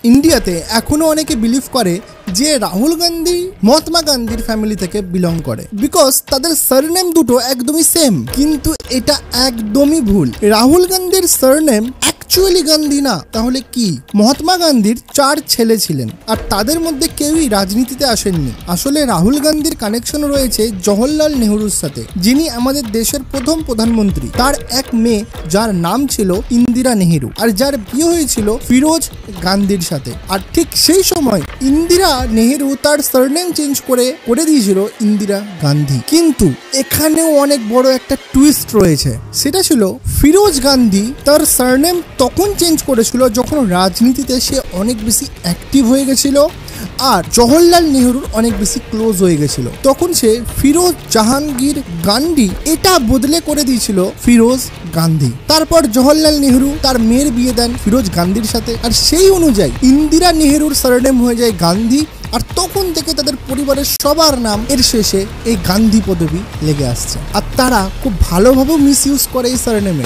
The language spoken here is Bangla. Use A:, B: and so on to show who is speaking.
A: ইন্ডিয়াতে এখনো অনেকে বিলিভ করে যে রাহুল গান্ধী মহাত্মা গান্ধীর ফ্যামিলি থেকে বিলং করে, বিকজ তাদের সারনেম দুটো একদমই সেম। কিন্তু এটা একদমই ভুল। রাহুল গান্ধীর সারনেম অ্যাকচুয়ালি গান্ধী না, তাহলে কি? মহাত্মা গান্ধীর 4 ছেলে ছিলেন, আর তাদের মধ্যে কেউই রাজনীতিতে আসেননি। আসলে রাহুল গান্ধীর কানেকশন রয়েছে জওহরলাল নেহরুর সাথে, যিনি আমাদের দেশের প্রথম প্রধানমন্ত্রী। তার এক মেয়ে যার নাম ছিল ইন্দিরা নেহেরু, আর যার বিয়ে হয়েছিল ফিরোজ গান্ধীর সাথে। আর ঠিক সেই সময় ইন্দিরা নেহেরু তার সারনেম চেঞ্জ করে দিয়েছিল ইন্দিরা গান্ধী। কিন্তু এখানেও অনেক বড় একটা টুইস্ট রয়েছে। সেটা ছিল ফিরোজ গান্ধী তার সারনেম তখন চেঞ্জ করেছিল যখন রাজনীতিতে সে অনেক বেশি অ্যাক্টিভ হয়ে গেছিল আর জওহরলাল নেহরুর অনেক বেশি ক্লোজ হয়ে গেছিল। তখন সে ফিরোজ জাহাঙ্গীর গান্ধী এটা বদলে করে দিয়েছিল ফিরোজ গান্ধী। তারপর জওহরলাল নেহরু তার মেয়ের বিয়ে দেন ফিরোজ গান্ধীর সাথে, আর সেই অনুযায়ী ইন্দিরা নেহরুর সারনেম হয়ে যায় গান্ধী। আর তখন থেকে তাদের পরিবারের সবার নাম এর শেষে এই গান্ধী পদবী লেগে আসছে, আর তারা খুব ভালোভাবে মিস ইউজ করে এই সারনেমে।